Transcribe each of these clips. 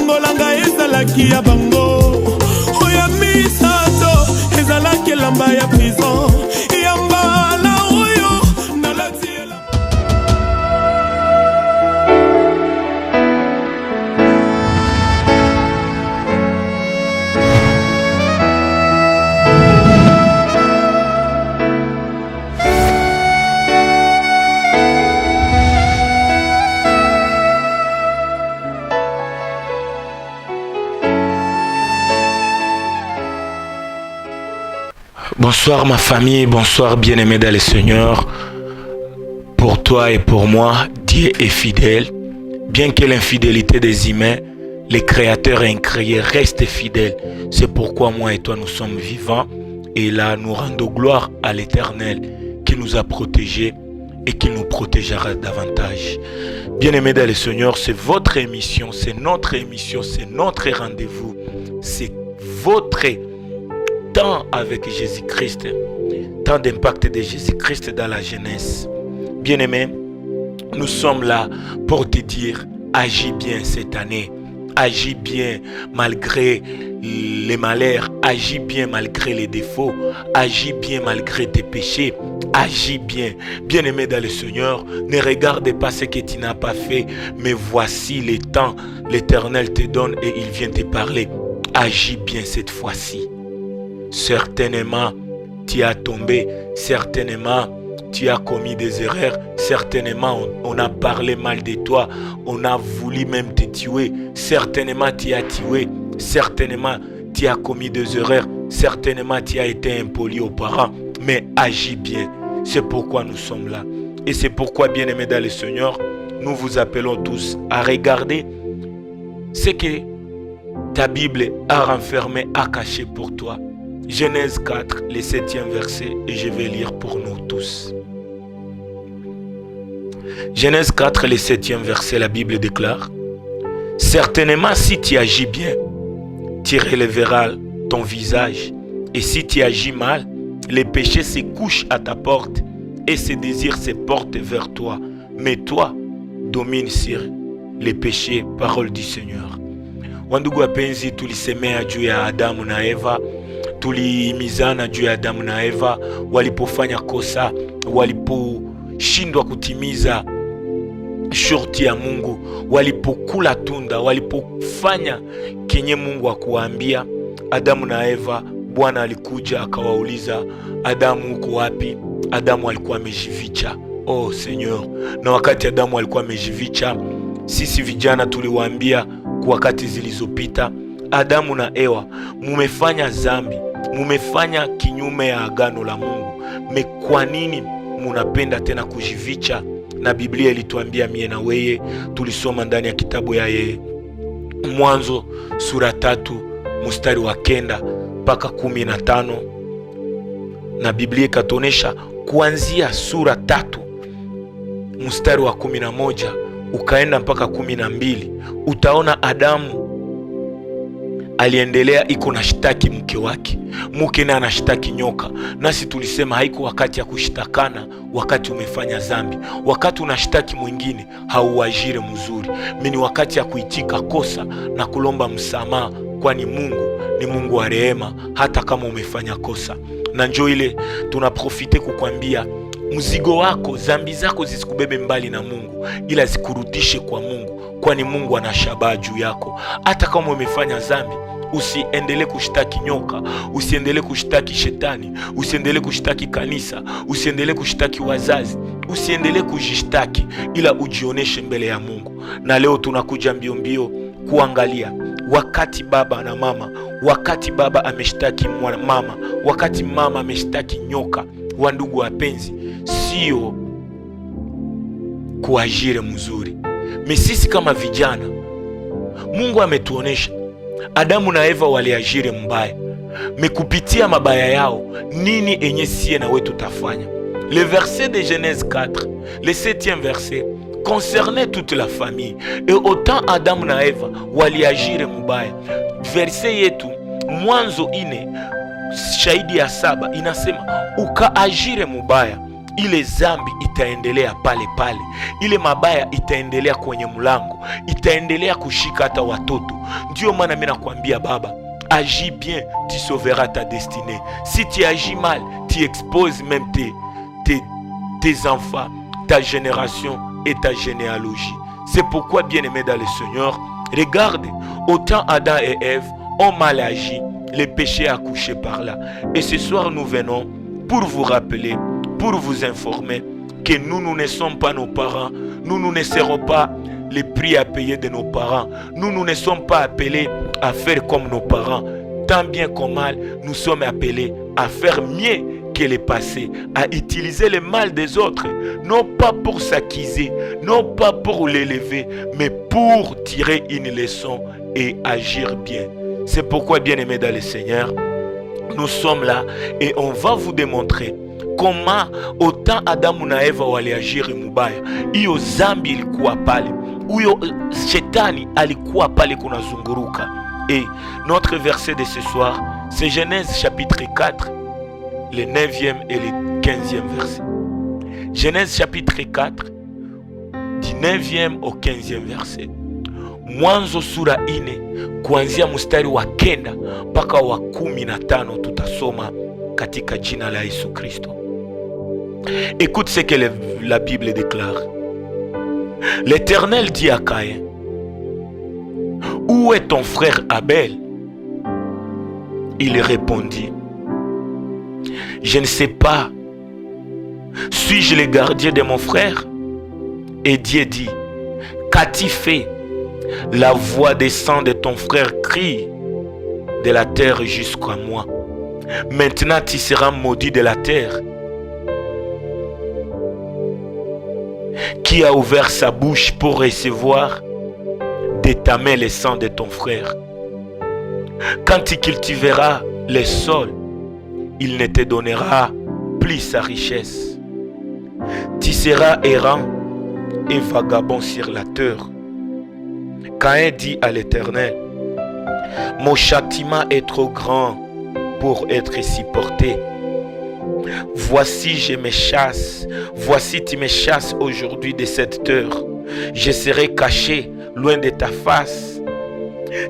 longolanga ezalaki ya bango. Oya misato ezalaki elamba ya prison. Yamba na oyo nalati elamba. Bonsoir ma famille, bonsoir bien-aimés dans le Seigneur. Pour toi et pour moi, Dieu est fidèle. Bien que l'infidélité des humains, les créateurs et incréés restent fidèles. C'est pourquoi moi et toi nous sommes vivants. Et là nous rendons gloire à l'Éternel qui nous a protégés et qui nous protégera davantage. Bien-aimés dans le Seigneur, c'est votre émission, c'est notre rendez-vous. C'est votre temps avec Jésus-Christ, temps d'impact de Jésus-Christ dans la jeunesse. Bien-aimé, nous sommes là pour te dire, agis bien cette année, agis bien malgré les malheurs, agis bien malgré les défauts, agis bien malgré tes péchés, agis bien. Bien-aimé dans le Seigneur, ne regarde pas ce que tu n'as pas fait, mais voici les temps, l'Éternel te donne et il vient te parler. Agis bien cette fois-ci. Certainement, tu as tombé. Certainement, tu as commis des erreurs. Certainement, on a parlé mal de toi. On a voulu même te tuer. Certainement, tu as tué. Certainement, tu as commis des erreurs. Certainement, tu as été impoli aux parents. Mais agis bien. C'est pourquoi nous sommes là. Et c'est pourquoi, bien-aimés dans le Seigneur, nous vous appelons tous à regarder ce que ta Bible a renfermé, a caché pour toi. Genèse 4, le 7e verset, et je vais lire pour nous tous. Genèse 4, le 7e verset, la Bible déclare: certainement, si tu agis bien, tu relèveras ton visage. Et si tu agis mal, les péchés se couchent à ta porte et ses désirs se portent vers toi. Mais toi, domine sur les péchés, parole du Seigneur. Wandugu wapenzi, tulisemea juu ya Adamu na Eva. Tuliimizana juu ya Adamu na Eva walipofanya kosa, waliposhindwa kutimiza shurti ya Mungu, walipokula tunda, walipofanya kenye Mungu akuambia. Adamu na Eva, Bwana alikuja akawauliza, Adamu uko wapi? Adamu alikuwa amejificha. Oh Seigneur, na wakati Adamu alikuwa amejificha, sisi vijana tuliwaambia kwa wakati zilizopita, Adamu na Eva, mumefanya zambi, mumefanya kinyume ya agano la Mungu. Kwa nini munapenda tena kujificha? Na Biblia ilituambia mie na weye, tulisoma ndani ya kitabu ya Mwanzo sura 3 mstari wa 9 mpaka 15. Na Biblia ikatonesha kuanzia sura 3 mstari wa 11 ukaenda mpaka 12, utaona Adamu aliendelea iko na shtaki mke wake, mke na anashtaki nyoka. Nasi tulisema haiko wakati ya kushtakana wakati umefanya zambi. Wakati unashtaki mwingine hauajire mzuri. Mimi wakati ya kuitika kosa na kulomba msamaha, kwani Mungu ni Mungu wa rehema hata kama umefanya kosa. Na njoo ile tunaprofite kukwambia, mzigo wako, zambi zako zisikubebe mbali na Mungu, ila zikurudishe kwa Mungu, kwani Mungu anashabaha juu yako. Hata kama umefanya zambi, usiendelee kushtaki nyoka, usiendelee kushtaki shetani, usiendelee kushtaki kanisa, usiendelee kushtaki wazazi, usiendelee kujishtaki, ila ujioneshe mbele ya Mungu. Na leo tunakuja mbio mbio kuangalia wakati baba na mama, wakati baba ameshtaki mama, wakati mama ameshtaki nyoka. Wandugu wapenzi, sio kuajire mzuri. Sisi kama vijana, Mungu ametuonesha Adamu na Eva waliajiri mbaya. Kupitia mabaya yao, nini enye sie na wetu tafanya? Le verset de Genèse 4, le 7e verset, concernait toute la famille. Et autant Adamu na Eva waliajiri mbaya. Verset yetu Mwanzo 4 shahidi ya 7 inasema ukaajire mubaya. ile zambi itaendelea pale pale, ile mabaya itaendelea kwenye mlango, itaendelea kushika hata watoto. Ndio maana mimi nakwambia baba, agis bien, tu sauveras ta destinée. Si tu agis mal, tu exposes même tes enfants, ta génération et ta généalogie. C'est pourquoi, bien-aimés dans le Seigneur, regarde, autant Adam et Ève ont mal agi, les péchés accouchés par là. Et ce soir, nous venons pour vous rappeler, pour vous informer que nous ne sommes pas nos parents, nous ne serons pas les prix à payer de nos parents, nous ne sommes pas appelés à faire comme nos parents. Tant bien qu'au mal, nous sommes appelés à faire mieux que les passés, à utiliser le mal des autres, non pas pour s'acquiser, non pas pour l'élever, mais pour tirer une leçon et agir bien. C'est pourquoi, bien-aimés dans le Seigneur, nous sommes là et on va vous démontrer comment autant Adamu na Eva waliagiri mubaya. Hiyo zambi ilikuwa pale, huyo shetani alikuwa pale kunazunguruka. Et notre verset de ce soir, c'est Genèse chapitre 4, le 9e et le 15e verset. Genèse chapitre 4, du 9e au 15e verset. Mwanzo sura 4 kuanzia mstari wa 9 mpaka wa 15 tutasoma katika jina la Yesu Kristo. Écoute ce que la Bible déclare. L'Éternel dit à Caïn: où est ton frère Abel? Il répondit: je ne sais pas. Suis-je le gardien de mon frère? Et Dieu dit: qu'as-tu fait? La voix des sangs de ton frère crie de la terre jusqu'à moi. Maintenant tu seras maudit de la terre. Qui a ouvert sa bouche pour recevoir de ta main le sang de ton frère? Quand tu cultiveras le sol, il ne te donnera plus sa richesse. Tu seras errant et vagabond sur la terre. Caïn dit à l'Éternel: mon châtiment est trop grand pour être supporté. Voici je me chasse, voici tu me chasses aujourd'hui de cette terre. Je serai caché loin de ta face.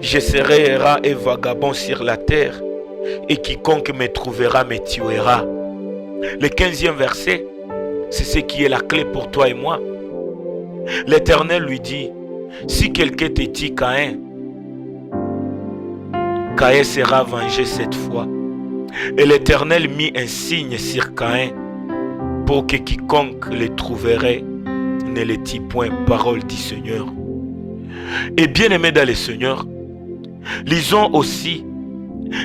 Je serai errant et vagabond sur la terre, et quiconque me trouvera me tuera. Le 15e verset, c'est ce qui est la clé pour toi et moi. L'Éternel lui dit: si quelqu'un te tue Caïn, Caïn sera vengé cette fois. Et l'Éternel mit un signe sur Caïn pour que quiconque le trouverait ne le tue point. Parole du Seigneur. Et bien aimé dans le Seigneur, lisons aussi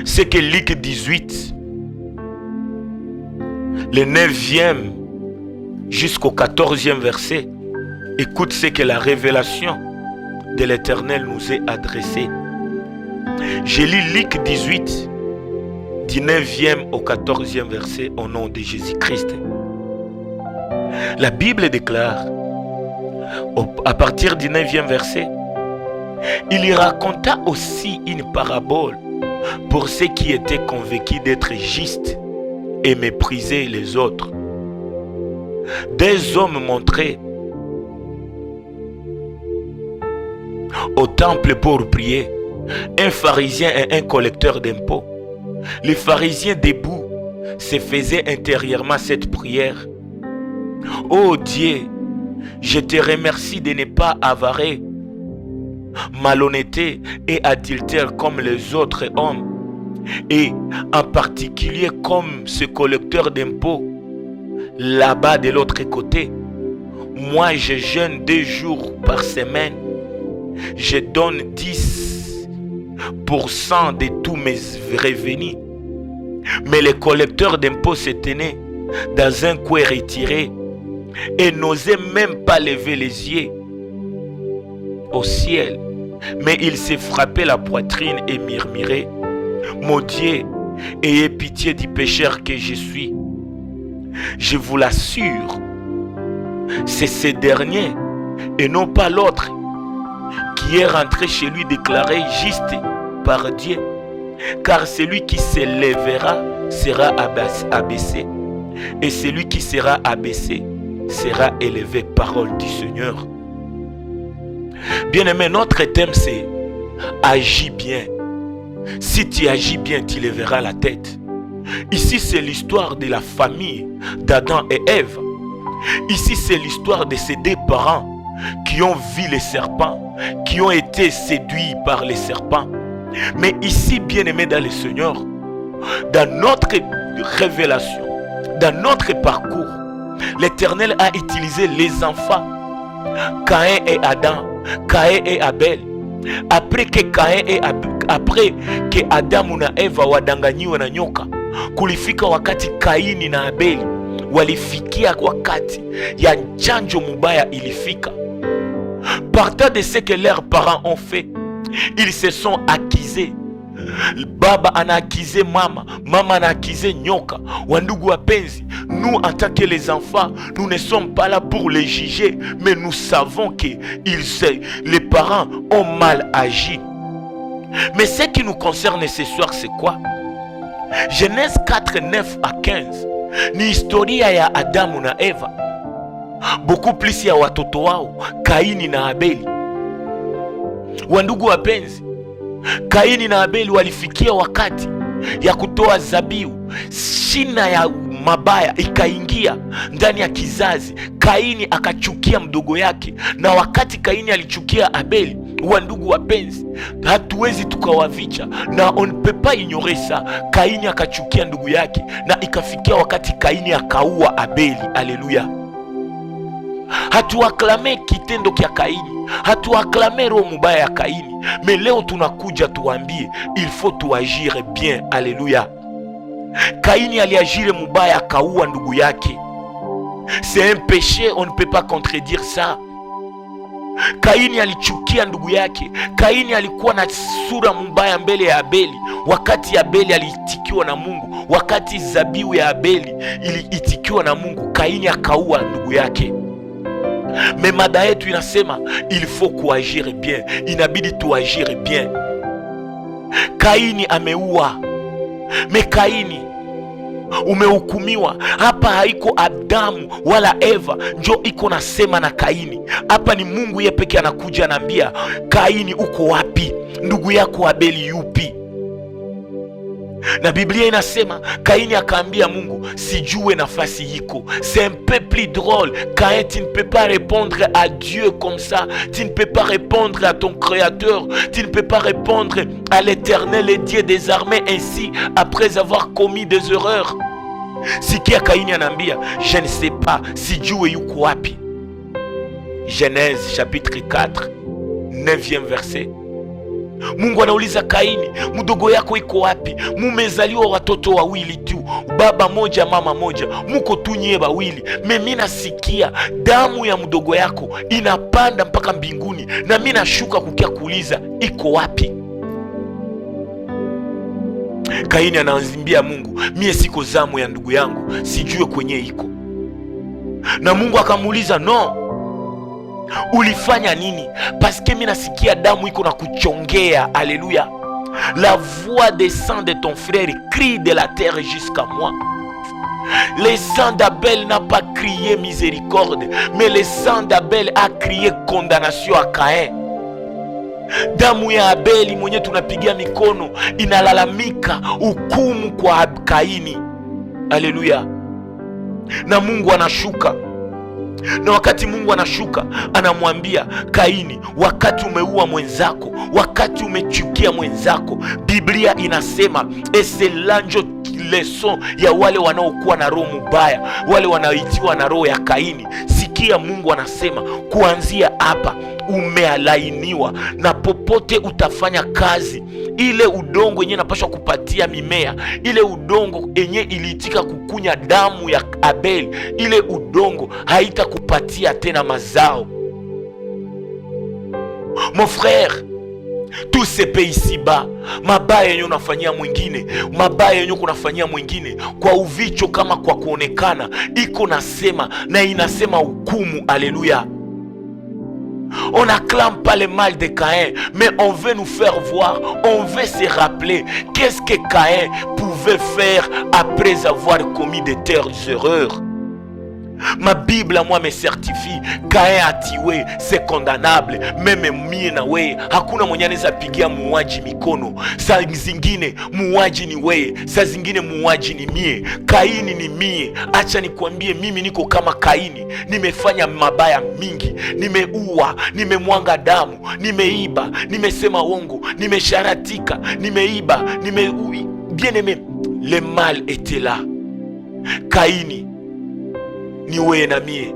ce que Luc 18, le 9e jusqu'au 14e verset. Écoute ce que la révélation de l'Éternel nous est adressée. Je lis Luc 18, du 9e au 14e verset au nom de Jésus-Christ. La Bible déclare, à partir du 9e verset, il y raconta aussi une parabole pour ceux qui étaient convaincus d'être justes et méprisaient les autres. Des hommes montrés au temple pour prier, un pharisien et un collecteur d'impôts. Les pharisiens debout se faisaient intérieurement cette prière: ô Dieu, je te remercie de ne pas avarer, malhonnêteté et adultère comme les autres hommes, et en particulier comme ce collecteur d'impôts là-bas de l'autre côté. Moi je jeûne 2 jours par semaine, je donne 10% de tous mes revenus. Mais le collecteur d'impôts se tenait dans un coin retiré et n'osait même pas lever les yeux au ciel. Mais il s'est frappé la poitrine et murmurait: mon Dieu, ayez pitié du pécheur que je suis. Je vous l'assure, c'est ce dernier et non pas l'autre qui est rentré chez lui déclaré juste par Dieu. Car celui qui se lèvera sera abaissé, et celui qui sera abaissé sera élevé. Parole du Seigneur. Bien-aimé, notre thème c'est agis bien. Si tu agis bien, tu lèveras la tête. Ici, c'est l'histoire de la famille d'Adam et Ève. Ici, c'est l'histoire de ces deux parents qui ont vu les serpents, qui ont été séduits par les serpents. Mais ici, bien-aimé dans le Seigneur, dans notre révélation, dans notre parcours, l'Éternel a utilisé les enfants, Caïn et Adam, Caïn et Abel. Après que Adamu na Eva wadanganyiwe na nyoka, kulifika wakati Kaini na Abeli walifikia wakati ya chanjo mubaya ilifika. Partant de ce que leurs parents ont fait, ils se sont accusés. Baba ana accusé mama, mama ana accusé nyoka. Wandugu wapenzi, nous en tant que les enfants, nous ne sommes pas là pour les juger, mais nous savons que les parents ont mal agi. Mais ce qui nous concerne ce soir, c'est quoi? Genèse 4, 9 à 15 ni historia ya Adamu na Eva, beaucoup plus ya watoto wao Kaini na Abeli. Wandugu wapenzi, Kaini na Abeli walifikia wakati ya kutoa zabihu. Shina ya mabaya ikaingia ndani ya kizazi. Kaini akachukia mdogo yake, na wakati Kaini alichukia Abeli, wandugu wapenzi, hatuwezi tukawavicha na on ne peut pas ignorer ça. Kaini akachukia ndugu yake, na ikafikia wakati Kaini akaua Abeli. Haleluya! Hatuaklame kitendo kya Kaini, hatuaklame roho mubaya ya Kaini, mais leo tunakuja tuambie il faut tuagire bien. Haleluya! Kaini aliagire mubaya, akaua ndugu yake. C'est un péché, on ne peut pas contredire ça. Kaini alichukia ndugu yake. Kaini alikuwa na sura mbaya mbele ya Abeli. Wakati Abeli aliitikiwa na Mungu, wakati zabihu ya Abeli iliitikiwa na Mungu, Kaini akaua ndugu yake. Mais mada yetu inasema il faut kuagire bien, inabidi tuagire bien. Kaini ameua. Me Kaini umehukumiwa. Hapa haiko Adamu wala Eva njo iko nasema na Kaini. Hapa ni Mungu yeye pekee anakuja anambia Kaini, uko wapi? Ndugu yako Abeli yupi? Na Biblia inasema Kaini akaambia Mungu, sijue nafasi yiko. C'est un peu plus drôle. Kain, tu ne peux pas répondre à Dieu comme ça. Tu ne peux pas répondre à ton Créateur. Tu ne peux pas répondre à l'Éternel et Dieu des armées ainsi après avoir commis des erreurs. Sikia Kaini anambia, je ne sais pas, sijue yuko wapi. Genèse chapitre 4, 9e verset. Mungu anauliza Kaini, mdogo yako iko wapi? Mumezaliwa watoto wawili tu, baba moja mama moja, muko tu nyie wawili. Mimi nasikia damu ya mdogo yako inapanda mpaka mbinguni, na mimi nashuka kukia kuuliza iko wapi? Kaini anaanzimbia Mungu, mie siko zamu ya ndugu yangu, sijue kwenye iko. Na Mungu akamuuliza, no, ulifanya nini? Paske mimi nasikia damu iko na kuchongea. Alléluia. La voix des sangs de ton frère crie de la terre jusqu'à moi. Le sang d'Abel n'a pas crié miséricorde, mais le sang d'Abel a crié condamnation à Caïn. Damu ya Abeli mwenye tunapigia mikono inalalamika hukumu kwa Kaini. Alléluia. Na Mungu anashuka. Na wakati Mungu anashuka, anamwambia Kaini, wakati umeua mwenzako, wakati umechukia mwenzako, Biblia inasema eselanjo leson ya wale wanaokuwa na roho mubaya, wale wanaoitiwa na roho ya Kaini. Sikia, Mungu anasema kuanzia hapa umealainiwa, na popote utafanya kazi, ile udongo yenye napashwa kupatia mimea, ile udongo yenye iliitika kukunya damu ya Abeli, ile udongo haitakupatia tena mazao. Mon frère, tout se paie ici-bas. Mabaya yenye unafanyia mwingine, mabaya yenye kunafanyia mwingine kwa uvicho kama kwa kuonekana, iko nasema na inasema hukumu. Alléluia. On n'acclame pas le mal de Caïn, mais on veut nous faire voir, on veut se rappeler qu'est-ce que Caïn pouvait pouvait faire après avoir commis de telles erreurs? Ma Bible à moi me certifie, Kain a tué, c'est condamnable. Meme mie na we, hakuna mwenye anaweza pigia muuaji mikono. Saa zingine muuaji ni we, saa zingine muuaji ni mie. Kaini ni mie. Acha nikwambie, mimi niko kama Kaini. Nimefanya mabaya mingi, nimeua, nimemwanga damu, nimeiba, nimesema uongo, nimesharatika, nimeiba, bien aimé, le mal était là. Kaini ni wewe na mie.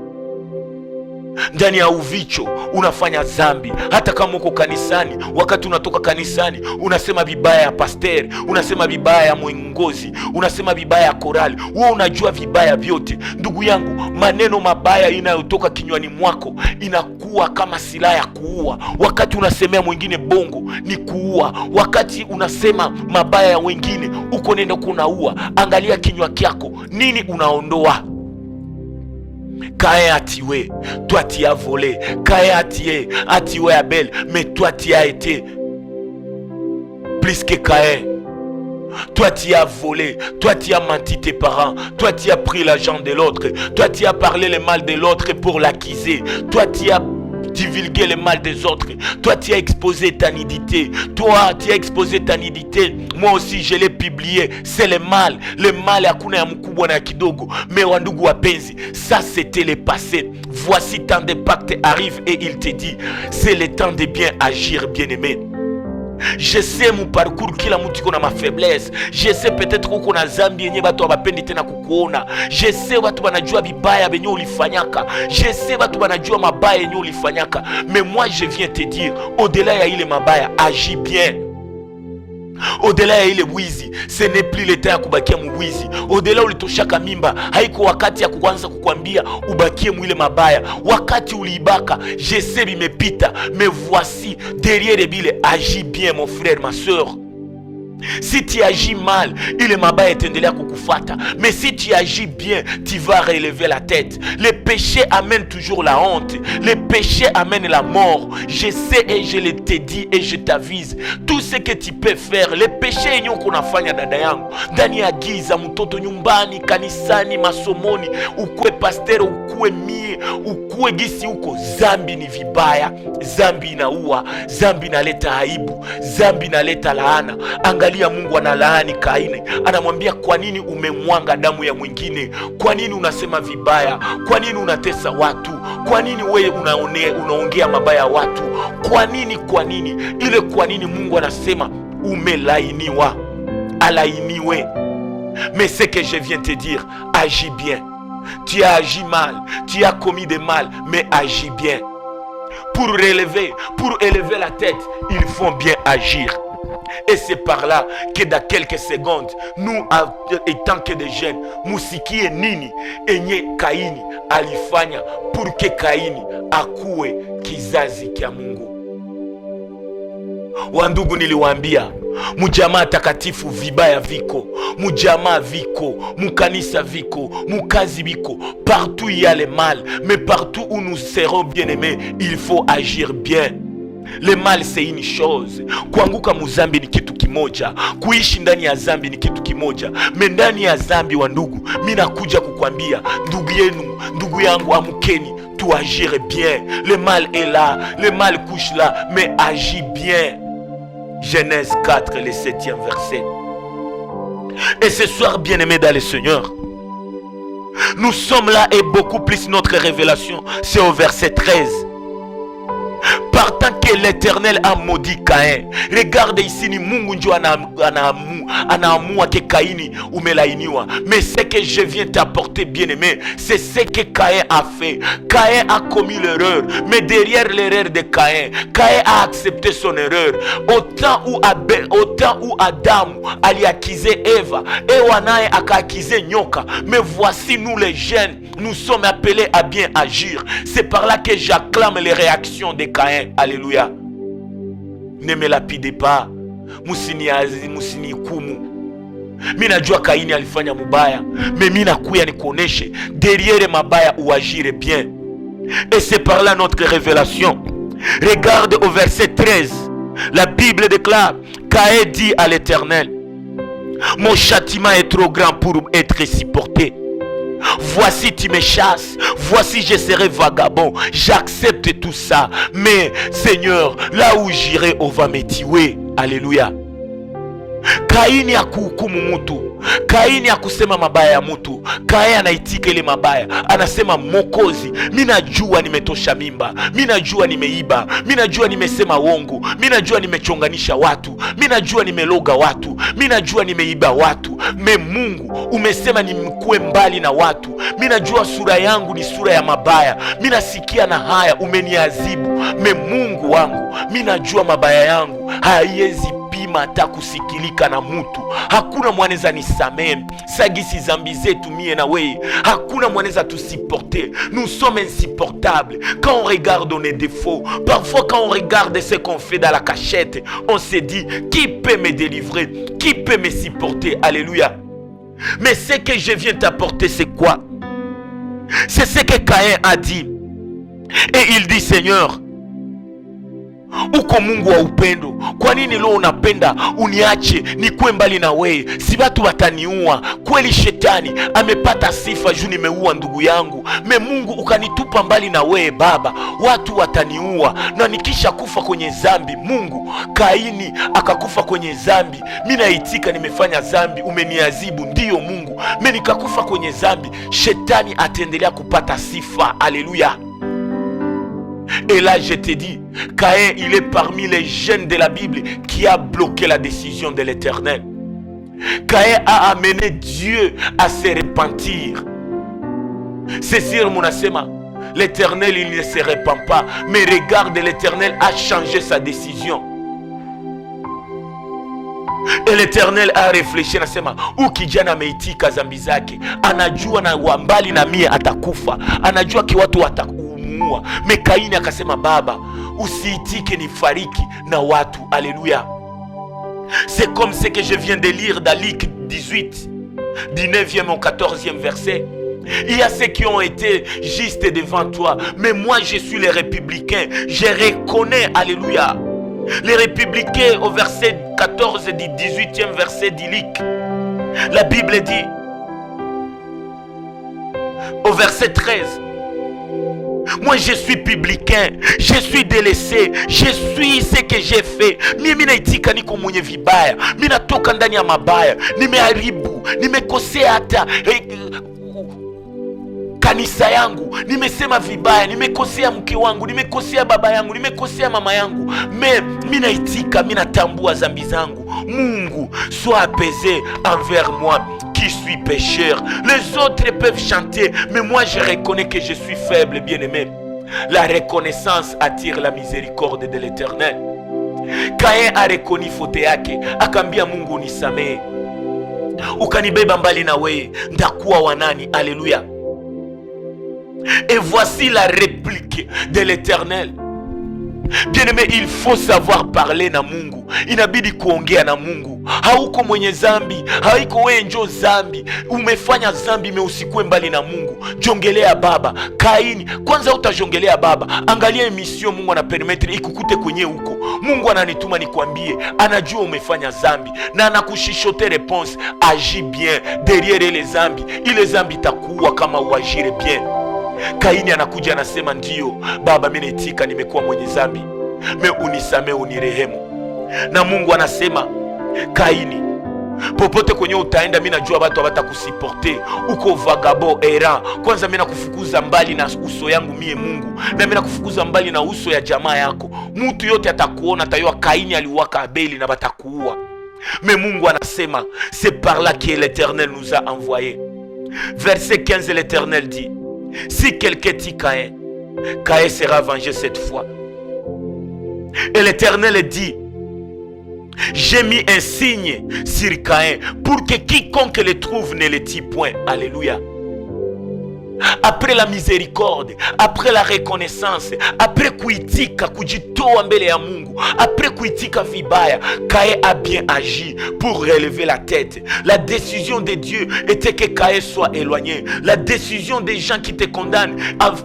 Ndani ya uvicho unafanya dhambi. Hata kama uko kanisani, wakati unatoka kanisani unasema vibaya ya pastor, unasema vibaya ya mwongozi, unasema vibaya ya korali. Wewe unajua vibaya vyote. Ndugu yangu, maneno mabaya inayotoka kinywani mwako inakuwa kama silaha ya kuua. Wakati unasemea mwingine bongo ni kuua. Wakati unasema mabaya ya wengine uko nenda kunaua. Angalia kinywa chako, nini unaondoa? Caïn a tué, toi tu as volé. Caïn a tué Abel, mais toi tu as été plus que Caïn. Toi tu as volé, toi tu as menti tes parents, toi tu as pris l'argent de l'autre, toi tu as parlé le mal de l'autre pour l'accuser, toi tu as divulgué le mal des autres, toi tu as exposé ta nudité, toi tu as exposé ta nudité, moi aussi je l'ai publié. C'est le mal hakuna ya mkubwa na kidogo. Mais wandugu wapenzi, ça c'était le passé. Voici tant de pactes arrivent et il te dit, c'est le temps de bien agir, bien aimé. Je sais mon parcours, kila mtu iko na ma faiblesse. Je sais peut-être uko na zambi yenye watu hawapendi tena kukuona. Je sais watu wanajua vibaya venye ulifanyaka. Je sais watu wanajua mabaya yenye ulifanyaka. Mais moi je viens te dire, au-delà ya ile mabaya, agis bien. Au-delà ya ile wizi, ce n'est plus le temps ya kubakia mwizi. Au-delà ulitoshaka mimba, haiko wakati ya kuanza kukwambia ubakie mwile mabaya. Wakati uliibaka, je sais bimepita, mais voici derrière bile, agis bien mon frère, ma soeur. Si tu agis mal, ile mabaya itaendelea kukufata. Mais si tu agis bien, tu vas relever la tête. Le péché amène toujours la honte. Le péché amène la mort. Je sais et je le te dis et je t'avise. Tout ce que tu peux faire, le péché yenye unafanya dada yangu, ndani ya giza, mtoto nyumbani, kanisani, masomoni, ukue pasteur, ukue mie, ukue gisi uko, zambi ni vibaya, zambi inaua, zambi inaleta aibu, zambi inaleta laana. Angalia Mungu analaani Kaini, anamwambia kwa nini umemwanga damu ya mwingine? Kwa nini unasema vibaya? Kwa nini unatesa watu? Kwa nini wewe unaongea mabaya watu? Kwa nini? Ile kwa nini Mungu anasema umelainiwa, alainiwe. Mais ce que je viens te dire, agis bien. Tu as agi mal, tu as commis de mal, mais agis bien. Pour élever la tête, il faut bien agir. Et c'est par là que dans quelques secondes, nous étant que des jeunes, musikie nini enye Kaini alifanya pour que Kaini akuwe kizazi kia Mungu. Wandugu, niliwaambia mujamaa takatifu vibaya viko, mujamaa viko, mukanisa viko, mukazi viko, partout il y a le mal, mais partout où nous serons bien aimés, il faut agir bien. Le mal c'est une chose. Kuanguka muzambi ni kitu kimoja, kuishi ndani ya zambi ni kitu kimoja. Mais ndani ya zambi wa ndugu, mimi nakuja kukwambia ndugu yangu, amukeni tu agir bien. Le mal est là, le mal couche là, mais agis bien. Genèse 4, le 7e verset. Et ce soir, bien-aimés dans le Seigneur, nous sommes là et beaucoup plus notre révélation, c'est au verset 13. Partant que l'Éternel a maudit Caïn. Regarde ici, ni Mungu njo anaamua que Kaini umelainiwa. Mais ce que je viens t'apporter, bien-aimé, c'est ce que Caïn a fait. Caïn a commis l'erreur, mais derrière l'erreur de Caïn, Caïn a accepté son erreur. Autant où Adam allait accuser Eva, Ewa naye akaakize nyoka. Mais voici nous les jeunes, nous sommes appelés à bien agir. C'est par là que j'acclame les réactions de Caïn. Alléluia. Ne me lapide pas, musini kumu. Mimi najua Kaini alifanya mubaya, mais mimi nakuya nikuoneshe derrière mabaya uagire bien. Et c'est par là notre révélation. Regarde au verset 13. La Bible déclare, Caïn dit à l'Éternel, Mon châtiment est trop grand pour être supporté. Voici tu me chasses, voici je serai vagabond, j'accepte tout ça, mais Seigneur, là où j'irai, on va me tuer. Alléluia. Kaini hakuhukumu mtu, Kaini hakusema mabaya ya mtu. Kaini anaitika ile mabaya, anasema Mokozi, mimi najua nimetosha mimba, mimi najua nimeiba, mimi najua nimesema uongo, mimi najua nimechonganisha watu, mimi najua nimeloga watu, mimi najua nimeiba watu. Me Mungu umesema nimkue mbali na watu, mimi najua sura yangu ni sura ya mabaya, mimi nasikia na haya, umeniadhibu. Me Mungu wangu, mimi najua mabaya yangu haiwezi hata kusikilika na mutu. Hakuna mwaneza nisamehe sagisi zambi zetu mie na weye. Hakuna mwaneza tusiporter. Nous sommes insupportables quand on regarde nos défauts. Parfois quand on regarde ce qu'on fait dans la cachette, on se dit qui peut me délivrer, qui peut me supporter. Alléluia. Mais ce que je viens t'apporter, c'est quoi? C'est ce que Caïn a dit. Et il dit, Seigneur, uko Mungu wa upendo, kwa nini leo unapenda uniache nikuwe mbali na wewe? Si watu wataniua. Kweli shetani amepata sifa juu nimeua ndugu yangu. Me Mungu ukanitupa mbali na wewe Baba, watu wataniua na nikisha kufa kwenye zambi. Mungu, Kaini akakufa kwenye zambi, mimi naitika nimefanya zambi, umeniadhibu. Ndiyo Mungu, mimi nikakufa kwenye zambi, shetani ataendelea kupata sifa. Alléluia. Et là je te dis, Caïn il est parmi les jeunes de la Bible qui a bloqué la décision de l'Éternel. Caïn a amené Dieu à se repentir. C'est sûr Monasema, l'Éternel il ne se repent pas, mais regarde, l'Éternel a changé sa décision. Et l'Éternel a réfléchi, nasema ukijana ameitika zambi zake, anajua na wambali na mie atakufa, anajua ki watu watakufa. Mais Kaini akasema, Baba usiitike nifariki na watu. Alléluia. C'est comme ce que je viens de lire dans Luc 18 du 9e au 14e verset. Il y a ceux qui ont été justes devant toi, mais moi je suis les républicains, je reconnais. Alléluia. Les républicains au verset 14 du 18e verset de Luc, la Bible dit au verset 13, moi je suis publicain, je suis délaissé, je suis ce que j'ai fait. Mimi naitika niko mwenye vibaya, mimi natoka ndani ya mabaya, nimeharibu, nimekosea hata kanisa yangu, nimesema vibaya, nimekosea mke wangu, nimekosea baba yangu, nimekosea mama yangu. Mimi naitika, mimi natambua zambi zangu. Mungu, sois apaisé envers moi qui suis pécheur. Les autres peuvent chanter, mais moi je reconnais que je suis faible, bien-aimé. La reconnaissance attire la miséricorde de l'Éternel. Caïn a reconnu faute yake, akambia Mungu unisamehe, ukanibeba mbali na wewe, ndakuwa wanani? Alléluia. Et voici la réplique de l'Éternel. Bien-aimé, il faut savoir parler na Mungu. Inabidi kuongea na Mungu. Hauko mwenye zambi, haiko wewe njo zambi. Umefanya zambi, usikue mbali na Mungu. Jongelea Baba. Kaini, kwanza utajongelea Baba. Angalia emission Mungu anapermettre ikukute kwenye huko. Mungu ananituma nikwambie, anajua umefanya zambi na anakushishote réponse. Agis bien derrière les zambi. Ile zambi itakuwa kama uagire bien. Kaini anakuja anasema, ndio Baba, mimi naitika nimekuwa mwenye zambi, me unisamee, unirehemu. Na Mungu anasema, Kaini, popote kwenye utaenda, mimi najua watu hawatakusuporte, uko vagabo era. Kwanza mimi nakufukuza mbali na uso yangu mie Mungu, na mimi nakufukuza mbali na uso ya jamaa yako. Mtu yote atakuona, atayua Kaini aliwaka Abeli na batakuua. Mais Mungu anasema, c'est par là que l'Éternel nous a envoyé. Verset 15, l'Éternel dit, si quelqu'un dit Caïn, Caïn sera vengé cette fois. Et l'Éternel dit, j'ai mis un signe sur Caïn pour que quiconque le trouve ne le tue point. Alléluia. après la miséricorde, après la reconnaissance, après kuitika kujitoa mbele ya Mungu, après kuitika vibaya, Caïn a bien agi pour relever la tête. La décision de Dieu était que Caïn soit éloigné. La décision des gens qui te condamnent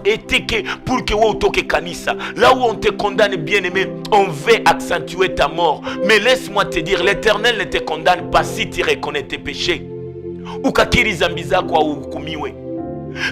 était que pour que tu sois kanisa. Là où on te condamne, bien aimé, on veut accentuer ta mort. Mais laisse-moi te dire, l'Éternel ne te condamne pas si tu reconnais tes péchés. Ukakiri zambi zako au hukumiwe.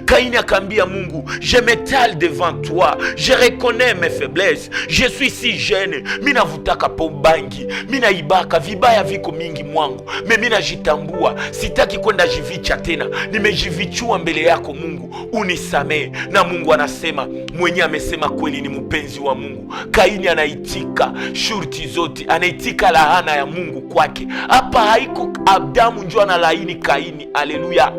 Caïn akambia Mungu, je m'étale devant toi, je reconnais mes faiblesses, je suis si jeune, mina vutaka po bangi, mina ibaka, vibaya viko mingi mwangu, me mina jitambua, sitaki kwenda jivicha tena, nimejivichua mbele yako Mungu, unisamee. Na Mungu anasema, mwenye amesema kweli ni mpenzi wa Mungu. Caïn anaitika shurti zote, anaitika lahana ya Mungu kwake. Hapa haiko Adamu njo analaini Caïn, alléluia.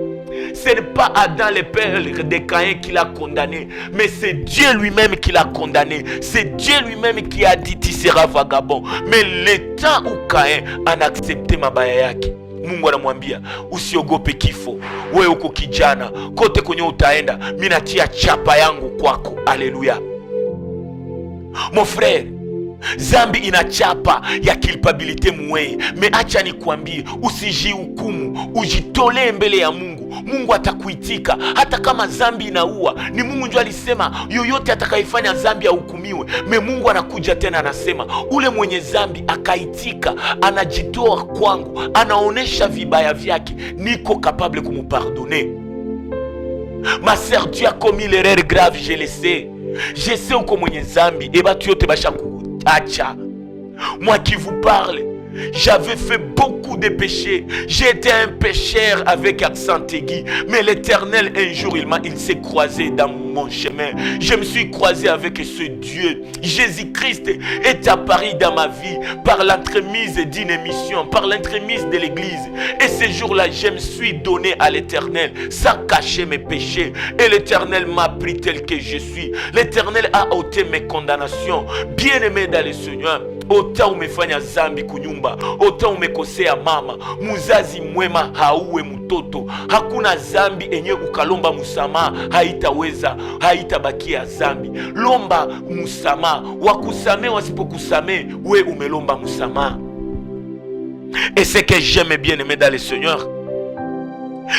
Ce n'est pas Adam le père de Caïn qui l'a condamné, mais c'est Dieu lui-même qui l'a condamné. C'est Dieu lui-même qui a dit tu seras vagabond. Mais le temps où Caïn a accepté mabaya yake, Mungu anamwambia usiogope kifo, wewe uko kijana, kote kwenye utaenda mimi natia chapa yangu kwako. Alléluia. Mon frère, zambi inachapa ya culpabilité muwe. Me acha nikwambie, usijihukumu, ujitolee mbele ya Mungu. Mungu atakuitika hata kama zambi inaua. Ni Mungu ndio alisema yoyote atakayefanya zambi ahukumiwe. Me Mungu anakuja tena anasema ule mwenye zambi akaitika, anajitoa kwangu, anaonesha vibaya vyake, niko capable kumupardonner. Ma sœur, tu as commis l'erreur grave, je le sais. Je sais uko mwenye zambi, eba tu yote basha kuacha. Moi qui vous parle, j'avais fait beaucoup de péchés. J'étais un pécheur avec accent aigu. Mais l'Éternel, un jour, il s'est croisé dans mon chemin. Je me suis croisé avec ce Dieu. Jésus-Christ est apparu dans ma vie par l'entremise d'une émission, par l'entremise de l'église. Et ce jour-là, je me suis donné à l'Éternel sans cacher mes péchés. Et l'Éternel m'a pris tel que je suis. L'Éternel a ôté mes condamnations. Bien-aimé dans le Seigneur, autant umefanya zambi kunyumba, autant umekosea mama, muzazi mwema hauwe mtoto. Hakuna zambi enye ukalomba musamaha haitaweza, haitabakia zambi. Lomba musamaha, wakusame wasipokusame, we umelomba musamaha. Et ce que j'aime bien aimer dans le Seigneur,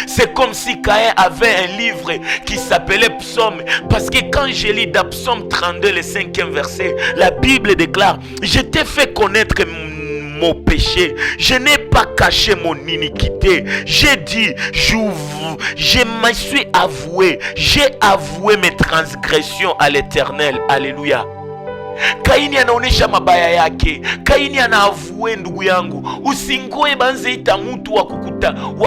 c'est comme si Caïn avait un livre qui s'appelait Psaume. Parce que quand je lis dans Psaume 32, le 5e verset, la Bible déclare: je t'ai fait connaître mon péché, je n'ai pas caché mon iniquité. J'ai dit, je me suis avoué, j'ai avoué mes transgressions à l'Éternel. Alléluia. Kaini anaonesha mabaya yake. Kaini anaavue, ndugu yangu, usingoe banze ita mtu wa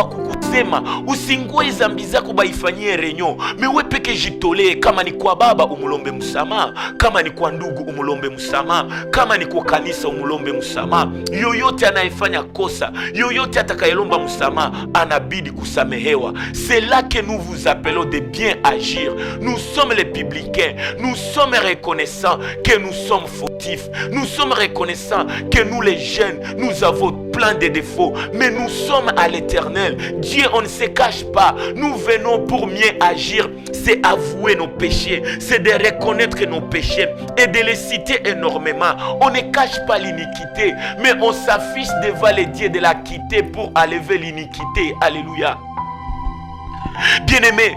kukusema, usingoe zambi zako baifanyie renyo. Mewe peke jitolee, kama ni kwa baba umulombe msamaha, kama ni kwa ndugu umulombe msamaha, kama ni kwa kanisa umulombe msamaha. Yoyote anayefanya kosa, yoyote atakayelomba msamaha, anabidi kusamehewa. C'est là que nous vous appelons de bien agir. Nous sommes les publicains, nous sommes reconnaissants que nous sommes fautifs. Nous sommes reconnaissants que nous les jeunes, nous avons plein de défauts, mais nous sommes à l'Éternel. Dieu, on ne se cache pas. Nous venons pour mieux agir. C'est avouer nos péchés, c'est de reconnaître nos péchés et de les citer énormément. On ne cache pas l'iniquité, mais on s'affiche devant les dieux de la quitter pour enlever l'iniquité. Alléluia. Bien-aimés,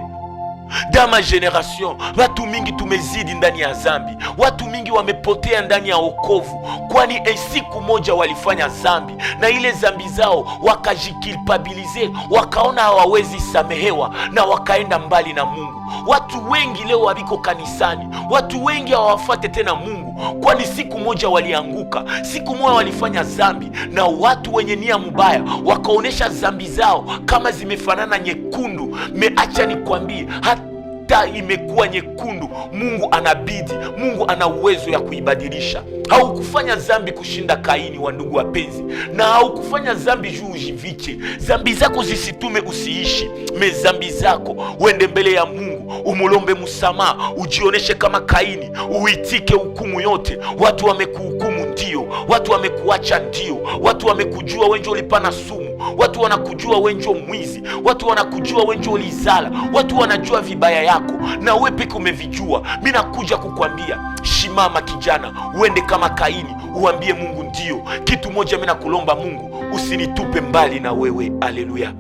dans ma generation, watu mingi tumezidi ndani ya zambi. Watu mingi wamepotea ndani ya wokovu, kwani siku moja walifanya zambi na ile zambi zao wakajikilpabilize, wakaona hawawezi samehewa na wakaenda mbali na Mungu. Watu wengi leo wabiko kanisani, watu wengi hawafuate tena Mungu, kwani siku moja walianguka, siku moja walifanya zambi, na watu wenye nia mbaya wakaonesha zambi zao kama zimefanana nyekundu. Meacha nikwambie, hata imekuwa nyekundu, Mungu anabidi, Mungu ana uwezo ya kuibadilisha. Haukufanya zambi kushinda Kaini, wa ndugu wapenzi, na haukufanya zambi juu ujiviche. Zambi zako zisitume usiishi, me zambi zako uende mbele ya Mungu, umulombe msamaha, ujioneshe kama Kaini, uitike hukumu yote. Watu wamekuhukumu ndio, watu wamekuacha ndio, watu wamekujua wenjo ulipana sumu, watu wanakujua wenjo mwizi, watu wanakujua wenjo ulizala, watu wanajua vibaya yako na wewe peke umevijua. Mimi nakuja kukwambia, shimama kijana, uende kama Kaini, uambie Mungu ndio. Kitu moja mimi nakulomba Mungu, usinitupe mbali na wewe. Alléluia.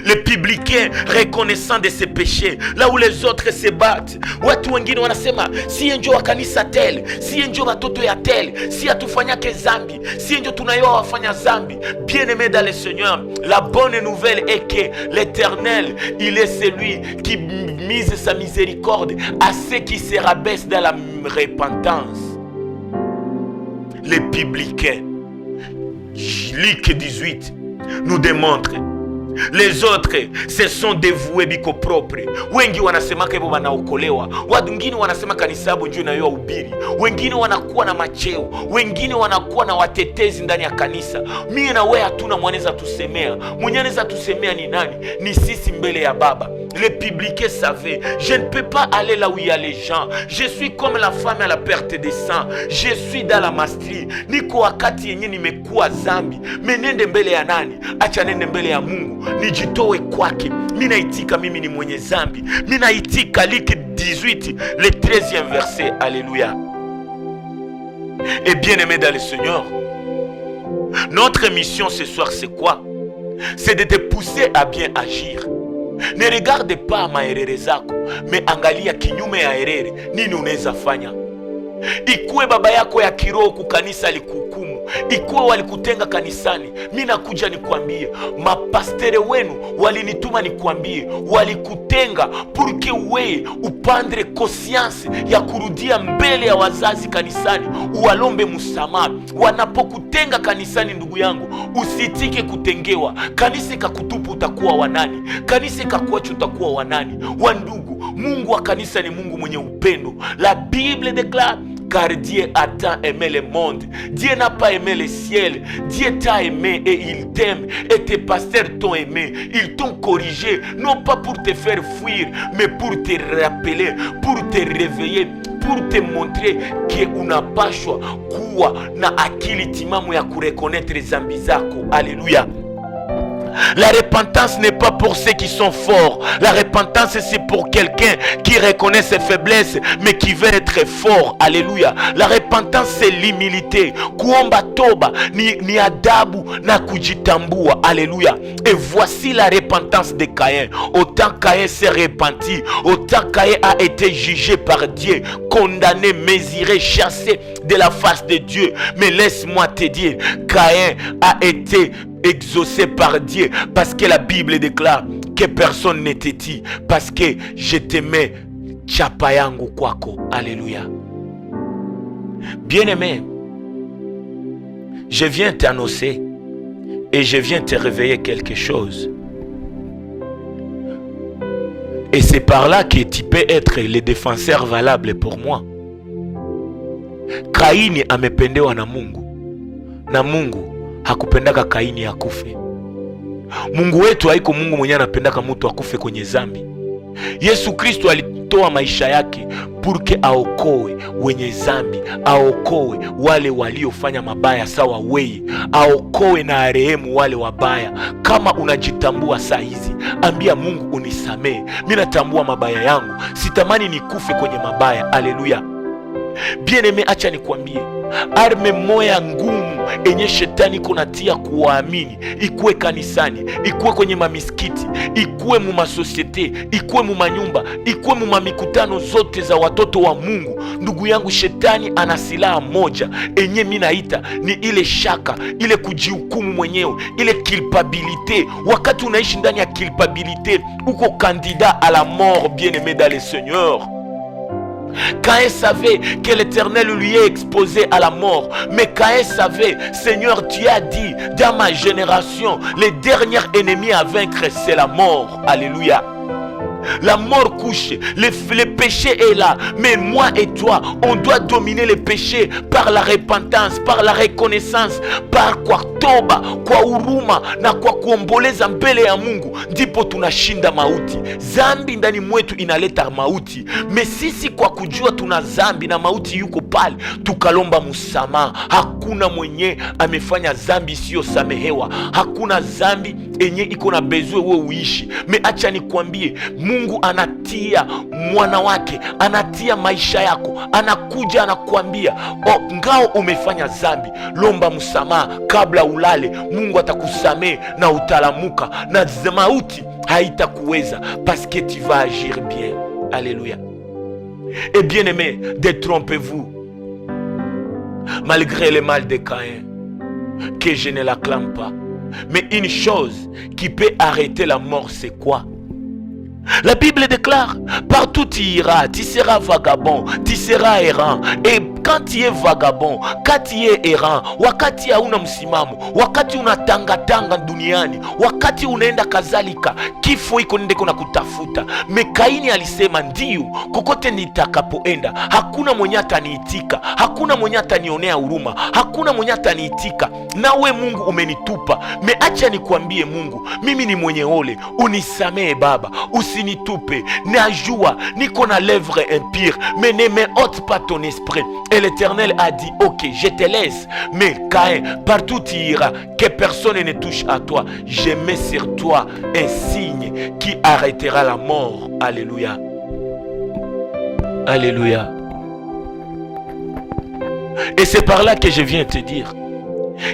Les publicains reconnaissant de ses péchés, là où les autres se battent. Watu wengine wanasema si njo wa kanisa tel, si njo watoto ya tel, si atufanyake zambi, si njo tunayoa wafanya zambi. Bien-aimé dans le Seigneur, la bonne nouvelle est que l'Éternel, il est celui qui mise sa miséricorde à ceux qui se rabaissent dans la repentance. Les publicains, Luc 18 nous démontre les autres se sont dévoués biko propre. Wengi wanasemaka hivyo wanaokolewa, wengine wanasema kanisa yao ndio inayo ubiri, wengine wanakuwa na macheo, wengine wanakuwa na watetezi ndani ya kanisa. Mimi na wewe hatuna mwanaweza tusemea. Mwenye anaweza tusemea ni nani? Ni sisi mbele ya Baba. Les publicains savaient, je ne peux pas aller là où il y a les gens. Je suis comme la femme à la perte de sang. Je suis dans la mastrie. Niko wakati yenye nimekuwa zambi. Menende mbele ya nani? Acha nende mbele ya Mungu. Nijitoe kwake. Mimi naitika mimi ni mwenye zambi. Mimi naitika Luc 18, le 13e verset. Alléluia. Et bien-aimé dans le Seigneur, notre mission ce soir c'est quoi? C'est de te pousser à bien agir. Ne regarde pas maerere zako, me angalia kinyume ya erere nini unaweza fanya. Ikuwe baba yako ya kiroho kukanisa alikuhukumu, ikuwe walikutenga kanisani, mimi nakuja nikwambie, mapastere wenu walinituma nikwambie, walikutenga purke wewe upandre conscience ya kurudia mbele ya wazazi kanisani, uwalombe msamaha. Wanapokutenga kanisani, ndugu yangu, usitike kutengewa. Kanisa kakutupu, utakuwa wanani? Kanisa kakuacha, utakuwa wanani? Wandugu, Mungu wa kanisa ni Mungu mwenye upendo. La Bible déclare, car Dieu a tant aimé le monde. Dieu n'a pas aimé le ciel. Dieu t'a aimé et il t'aime. Et tes pasteurs t'ont aimé. Ils t'ont corrigé, non pas pour te faire fuir, mais pour te rappeler, pour te réveiller, pour te montrer que unapashwa kuwa na akili timamu ya kureconnaître zambi zako. Alléluia. La repentance n'est pas pour ceux qui sont forts. La repentance c'est pour quelqu'un qui reconnaît ses faiblesses mais qui veut être fort. Alléluia. La repentance c'est l'humilité. Kuomba toba ni adabu na kujitambua. Alléluia. Et voici la repentance de Caïn. Autant Caïn s'est repenti, autant Caïn a été jugé par Dieu, condamné, mesuré, chassé de la face de Dieu. Mais laisse-moi te dire, Caïn a été exaucé par Dieu, parce que la Bible déclare que personne ne te dit, parce que je t'aimais chapa yangu kwako. Alléluia. Bien-aimé, je viens t'annoncer et je viens te réveiller quelque chose, et c'est par là que tu peux être le défenseur valable pour moi. Kaini amependewa na Mungu, na Mungu hakupendaka Kaini akufe. Mungu wetu haiko Mungu mwenye anapendaka mtu akufe kwenye zambi. Yesu Kristo alitoa maisha yake purke aokoe wenye zambi, aokoe wale waliofanya mabaya sawa weye, aokoe na arehemu wale wabaya. Kama unajitambua saa hizi, ambia Mungu, unisamee, mimi natambua mabaya yangu, sitamani nikufe kwenye mabaya. Alléluia. Bien-aimé, acha nikwambie, arme moya ngumu enye shetani kunatia kuwaamini, ikuwe kanisani, ikuwe kwenye mamiskiti, ikuwe mu masosiete, ikuwe mu manyumba, ikuwe mu mamikutano zote za watoto wa Mungu. Ndugu yangu, shetani ana silaha moja enye mimi naita ni ile shaka, ile kujihukumu mwenyewe, ile culpabilité. Wakati unaishi ndani ya culpabilité, uko candidat à la mort. Bien-aimé dans le Seigneur, Caïn savait que l'Éternel lui est exposé à la mort. Mais Caïn savait, Seigneur, tu as dit, dans ma génération, les derniers ennemis à vaincre, c'est la mort. Alléluia. La mort couche, les péché est là, mais moi et toi, on doit dominer le péché par la repentance, par la reconnaissance, par kwa toba, kwa huruma na kwa kuomboleza mbele ya Mungu, ndipo tunashinda mauti. Zambi ndani mwetu inaleta mauti, me sisi kwa kujua tuna zambi na mauti yuko pale, tukalomba msamaha. Hakuna mwenye amefanya zambi sio samehewa. Hakuna zambi enye iko na bezwe wewe uishi. Me acha nikwambie, Mungu anatia mwana wake, anatia maisha yako, anakuja anakuambia, ngao umefanya zambi, lomba msamaha kabla ulale. Mungu atakusamehe na utalamuka, na mauti haitakuweza, parce que tu vas agir bien. Alléluia. Et bien aimé, détrompez-vous. Malgré le mal de Caïn, que je ne l'acclame pas, mais une chose qui peut arrêter la mort, c'est quoi? La Bible déclare, partout tu iras, tu seras vagabond, tu seras errant. Et quand tu es vagabond, quand tu es errant, wakati hauna msimamo, wakati unatangatanga duniani, wakati unaenda kadhalika, kifo iko ndiko na kutafuta. Kaini alisema, ndio kokote nitakapoenda, hakuna mwenye ataniitika, hakuna mwenye atanionea huruma, hakuna mwenye ataniitika. Nawe Mungu umenitupa. Acha nikwambie Mungu, mimi ni mwenye ole, unisamehe Baba, usinitupe. Najua niko na lèvre impure, mais ne me ôte pas ton esprit. Et l'Éternel a dit, ok, je te laisse, mais Caïn, partout tu iras, que personne ne touche à toi. Je mets sur toi un signe qui arrêtera la mort. Alléluia. Alléluia. Et c'est par là que je viens te dire,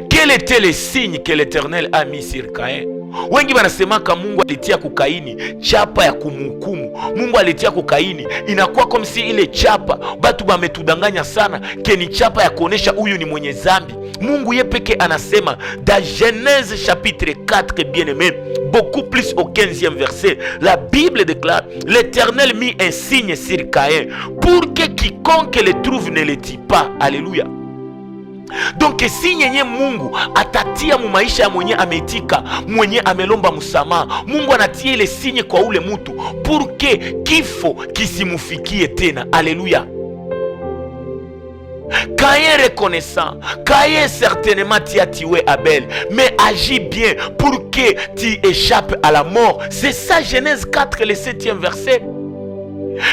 quel était le signe que l'Éternel a mis sur Caïn? Wengi wanasemaka Mungu alitia kukaini chapa ya kumhukumu. Mungu alitia kukaini, inakuwa kama si ile chapa batu bametudanganya sana ke ni chapa ya kuonesha huyu ni mwenye zambi. Mungu ye peke anasema dans Genèse chapitre 4, bien aimé, beaucoup plus au 15e verset, la Bible déclare, l'Éternel mit un signe sur Caïn pour que quiconque le trouve ne le tue pas. Alléluia. Donc si nyenye Mungu atatia mu maisha ya mwenye ameitika, mwenye amelomba msamaha, Mungu anatia ile sinye kwa ule mtu pour que kifo kisimufikie tena. Alléluia. Caïn reconnaissant, Caïn certainement tu as tué Abel, mais agis bien pour que tu échappes à la mort. C'est ça Genèse 4, le 7e verset.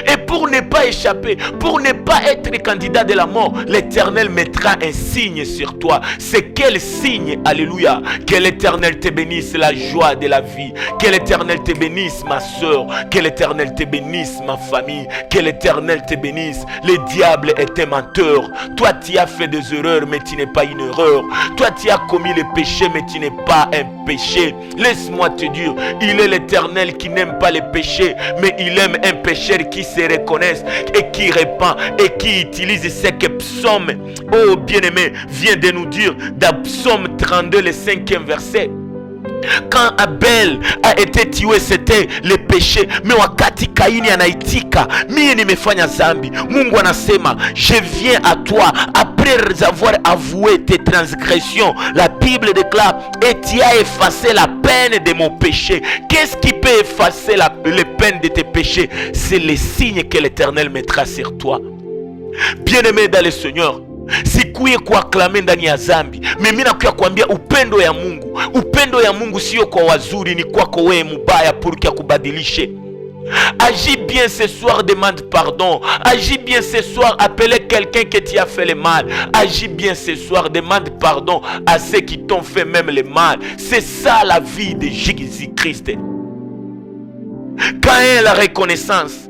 Et pour ne pas échapper, pour ne pas être candidat de la mort, l'Éternel mettra un signe sur toi. C'est quel signe? Alléluia. Que l'Éternel te bénisse la joie de la vie. Que l'Éternel te bénisse ma soeur. Que l'Éternel te bénisse ma famille. Que l'Éternel te bénisse. Le diable est un menteur. Toi tu as fait des erreurs mais tu n'es pas une erreur. Toi tu as commis le péché mais tu n'es pas un péché. Laisse-moi te dire, il est l'Éternel qui n'aime pas les péchés, mais il aime un pécheur qui se reconnaissent et qui répand et qui utilise ce que Psaume, oh bien-aimé, vient de nous dire dans Psaume 32, le 5e verset. Quand Abel a été tué, c'était le péché, mais wakati Kaini anaitika, mimi nimefanya zambi, Mungu anasema, je viens à toi après avoir avoué tes transgressions. La Bible déclare, et tu as effacé la peine de mon péché. Qu'est-ce qui peut effacer les peines de tes péchés? C'est le signe que l'Éternel mettra sur toi. Bien-aimé dans le Seigneur, sikuye kuaklame ndani ya zambi, mimi nakuya kuambia upendo ya Mungu. Upendo ya Mungu sio kwa wazuri, ni kwako wewe mubaya pour que akubadilishe. Agis bien ce soir, demande pardon. Agis bien ce soir, appelez quelqu'un qui t'y a fait le mal. Agis bien ce soir, demande pardon à ceux qui t'ont fait même le mal. C'est ça la vie de Jésus-Christ. Quand la reconnaissance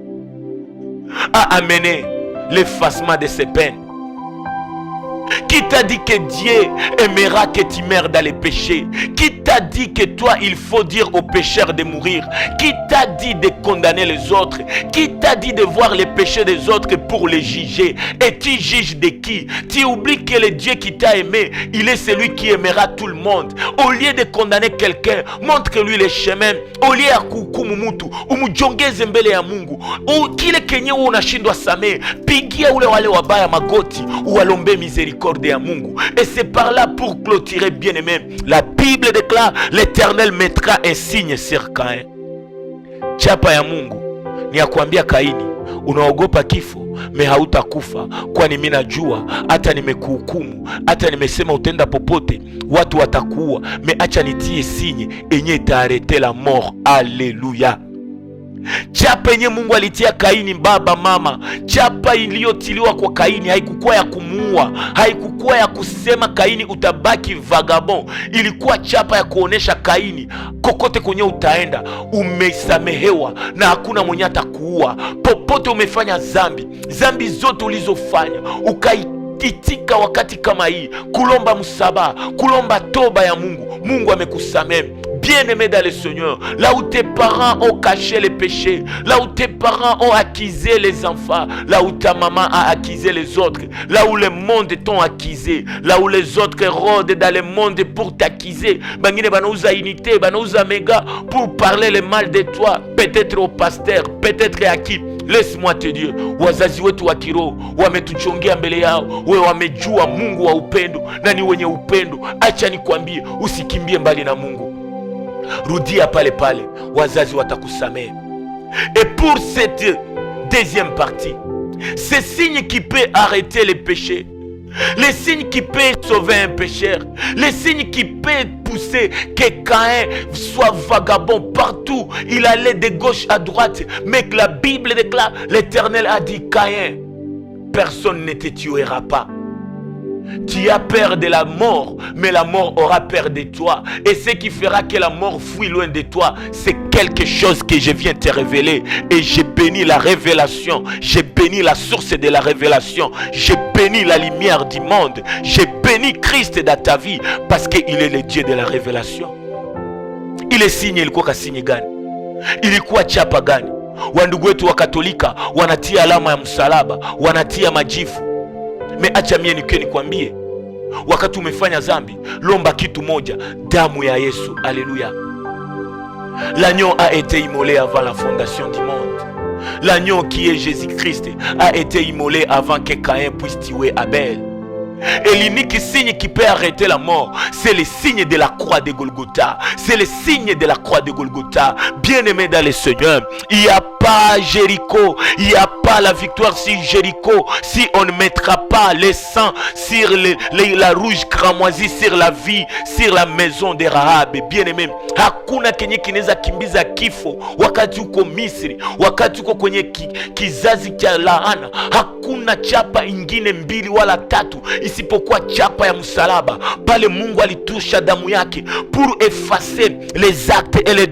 a amené l'effacement de ses peines. Qui t'a dit que Dieu aimera que tu meurs dans les péchés? Qui t'a dit que toi il faut dire aux pécheurs de mourir? Qui t'a dit de condamner les autres? Qui t'a dit de voir les péchés des autres pour les juger? Et tu juges de qui? Tu oublies que le Dieu qui t'a aimé, il est celui qui aimera tout le monde. Au lieu de condamner quelqu'un, montre-lui le chemin. Au lieu ya kuhukumu mtu, umujongeze mbele ya Mungu. Kile kenye unashindwa samehe, pigia ule wale wabaya magoti, uwalombe miséricorde ya Mungu. Et c'est par là, pour clôturer, bien aimé, la Bible déclare, l'Éternel mettra un signe sur Caïn. Chapa ya Mungu ni ya kuambia Kaini, Unaogopa kifo, me hautakufa, kwani mimi najua hata nimekuhukumu, hata nimesema utenda popote, watu watakuua, me acha nitie sinye enye itaarete la mort. Alléluia. Chapa yenye Mungu alitia Kaini, baba mama, chapa iliyotiliwa kwa Kaini haikukuwa ya kumuua, haikukuwa ya kusema Kaini utabaki vagabond. Ilikuwa chapa ya kuonesha Kaini, kokote kwenye utaenda umesamehewa na hakuna mwenye atakuua. Popote umefanya zambi zote ulizofanya ukaitika wakati kama hii, kulomba msamaha, kulomba toba ya Mungu amekusamehe. Bien-aimé dans le Seigneur, là où tes parents ont caché les péchés, là où tes parents ont accusé les enfants, là où ta maman a accusé les autres, là où le monde t'ont accusé, là où les autres rôdent dans le monde pour t'accuser, bangine banouza unité, banouza méga pour parler le mal de toi, peut-être au pasteur, peut-être à qui. Laisse-moi te dire, wazazi wetu wa kiroho wametuchongea mbele yao, wewe wamejua Mungu wa upendo na ni wenye upendo. Acha nikwambie, usikimbie mbali na Mungu. Rudia pale pale, wazazi watakusamehe. Et pour cette deuxième partie, ce signe qui peut arrêter les péchés, le signe qui peut sauver un pécheur, le signe qui peut pousser que Caïn soit vagabond partout, il allait de gauche à droite, mais que la Bible déclare, l'Éternel a dit, Caïn, personne ne te tuera pas. Tu as peur de la mort, mais la mort aura peur de toi. Et ce qui fera que la mort fuit loin de toi, c'est quelque chose que je viens te révéler. Et j'ai béni la révélation, j'ai béni la source de la révélation, j'ai béni la lumière du monde, j'ai béni Christ dans ta vie, parce qu'il est le Dieu de la révélation. Il est signe, ilikuwa signe gani? Ilikuwa chapa gani? Wandugu wetu wa Katolika wanatia alama ya msalaba, wanatia majifu. Me acha mie nikwambie, wakati umefanya zambi, lomba kitu moja, damu ya Yesu. Alléluia. L'agneau a été immolé avant la fondation du monde. L'agneau qui est Jésus-Christ a été immolé avant que Caïn puisse tuer Abel. Et l'unique signe qui peut arrêter la mort, c'est le signe de la croix de Golgotha. C'est le signe de la croix de Golgotha. Bien-aimé dans le Seigneur, il n'y a pas Jéricho, il n'y a pas la victoire sur Jéricho si on ne mettra pas le sang sur la rouge cramoisie, sur la vie, sur la maison de Rahab. Bien-aimé, hakuna kenye kineza kimbiza kifo wakati uko Misri, wakati uko kwenye kizazi cha laana. Hakuna chapa ingine mbili wala tatu isipokuwa chapa ya msalaba. Pale Mungu alitusha damu yake pour effacer les actes et les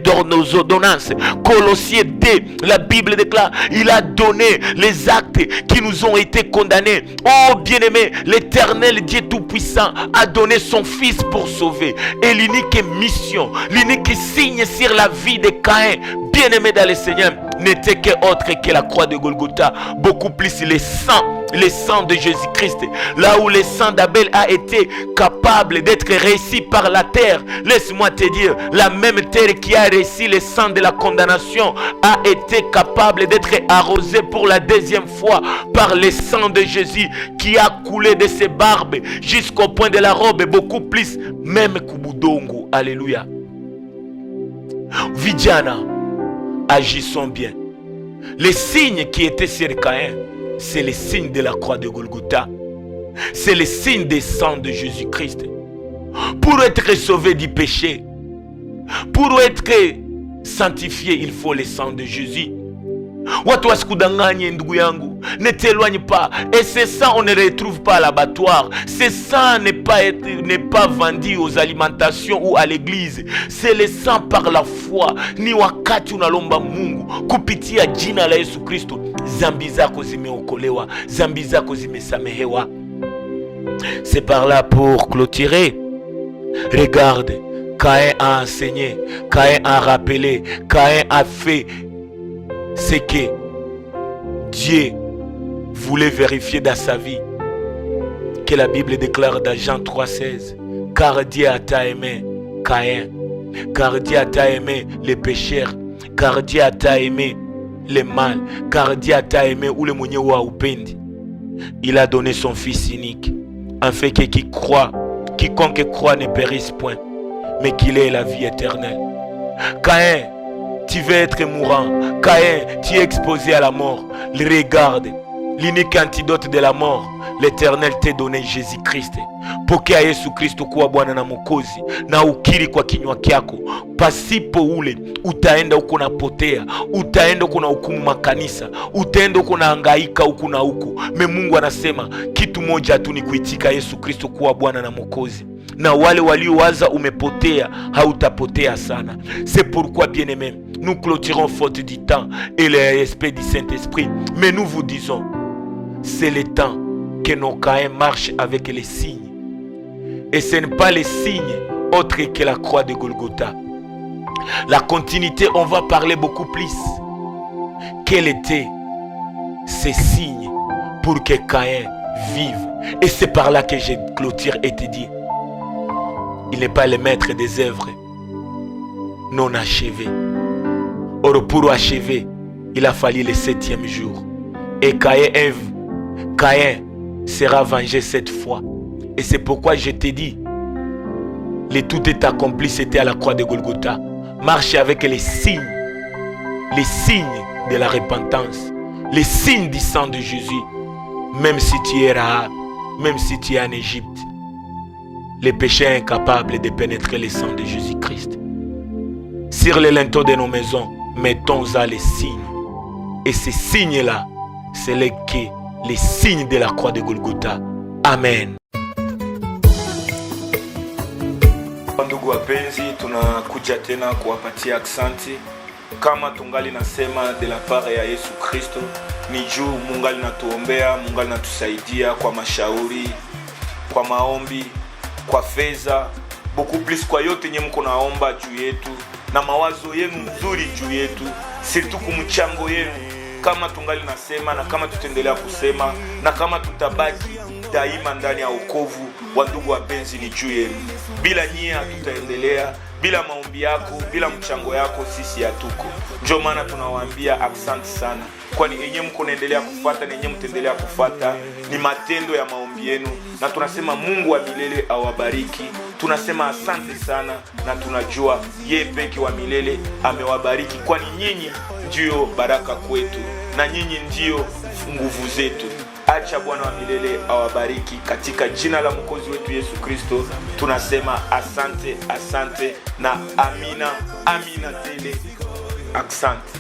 ordonnances. Colossiens 2, la Bible déclare, il a donné les actes qui nous ont été condamnés. Oh bien-aimé, l'Éternel Dieu Tout-Puissant a donné son Fils pour sauver. Et l'unique mission, l'unique signe sur la vie de Caïn, bien-aimé dans le Seigneur, n'était que autre que la croix de Golgotha. Beaucoup plus le sang de Jésus-Christ. Là où le sang d'Abel a été capable d'être reçu par la terre, laisse-moi te dire, la même terre qui a reçu le sang de la condamnation a été capable d'être arrosée pour la deuxième fois par le sang de Jésus qui a coulé de ses barbes jusqu'au point de la robe, beaucoup plus, même Kubudongo. Alléluia. Vijana, agissons bien. Les signes qui étaient sur Caïn, c'est le signe de la croix de Golgotha. C'est le signe des sang de Jésus-Christ. Pour être sauvé du péché, pour être sanctifié, il faut le sang de Jésus. Watu wasikudanganye ndugu yangu, ne t'éloigne pas. Et ce sang on ne le retrouve pas à l'abattoir. Ce sang n'est pas vendu aux alimentations ou à l'église. C'est le sang par la foi. Ni wakati unalomba Mungu kupitia jina la Yesu Kristo, zambi zako zimeokolewa, zambi zako zimesamehewa. C'est par là pour clôturer. Regarde, Caïn a enseigné, Caïn a rappelé, Caïn a fait ce que Dieu voulait vérifier dans sa vie, que la Bible déclare dans Jean 3,16. Car Dieu a tant aimé Caïn, car Dieu a tant aimé les pécheurs, car Dieu a tant aimé les mal, car Dieu a tant aimé ou le mwenye wa upendi. Il a donné son Fils unique, afin que quiconque croit ne périsse point, mais qu'il ait la vie éternelle. Caïn, tu veux être mourant. Caïn, tu es exposé à la mort. Regarde, l'unique antidote de la mort, l'Éternel t'a donné Jésus-Christ. Pokea Yesu Kristo kuwa Bwana na Mwokozi na ukiri kwa kinywa kyako. Pasipo ule utaenda huko napotea, utaenda huko na hukumu makanisa, utaenda huko na hangaika huko na huko. Mungu anasema kitu moja tu ni kuitika Yesu Kristo kuwa Bwana na Mwokozi. Na wale waliowaza umepotea, hautapotea sana. C'est pourquoi, bien-aimés, nous clôturons faute du temps et le respect du Saint-Esprit. Mais nous vous disons, c'est le temps que nos Caïns marchent avec les signes. Et ce n'est pas les signes autres que la croix de Golgotha. La continuité, on va parler beaucoup plus. Quels étaient ces signes pour que Caïn vive? Et c'est par là que je clôture et te dis, il n'est pas le maître des œuvres non achevées. Or, pour achever, il a fallu le 7e jour. Et Caïn sera vengé cette fois. Et c'est pourquoi je te dis, le tout est accompli, c'était à la croix de Golgotha. Marche avec les signes de la repentance, les signes du sang de Jésus. Même si tu es Rahab, même si tu es en Égypte, le péché est incapable de pénétrer le sang de Jésus-Christ. Sur les linteaux de nos maisons, mettons-en les signes. Et ces signes-là, c'est les signes de la croix de Golgotha. Amen. Ndugu wapenzi, tunakuja tena kuwapatia aksanti. Kama tungali nasema de la part ya Yesu Kristo, ni juu mungali natuombea, mungali natusaidia kwa mashauri, kwa maombi, kwa fedha, beaucoup plus kwa yote nye mko naomba juu yetu, na mawazo yenu mzuri juu yetu, surtout kumchango yenu. Kama tungali nasema na kama tutaendelea kusema na kama tutabaki daima ndani ya wokovu, wandugu wapenzi, ni juu yenu. Bila nyie hatutaendelea, bila maombi yako, bila mchango yako sisi hatuko. Ndio maana tunawaambia asante sana, kwani yenyewe mko naendelea kufuata na yenyewe mtaendelea kufuata, ni matendo ya maombi yenu, na tunasema Mungu wa milele awabariki. Tunasema asante sana, na tunajua yeye peke wa milele amewabariki, kwani nyinyi ndio baraka kwetu na nyinyi ndio nguvu zetu. Acha Bwana wa milele awabariki katika jina la Mwokozi wetu Yesu Kristo. Tunasema asante, asante na amina, amina tele. Asante.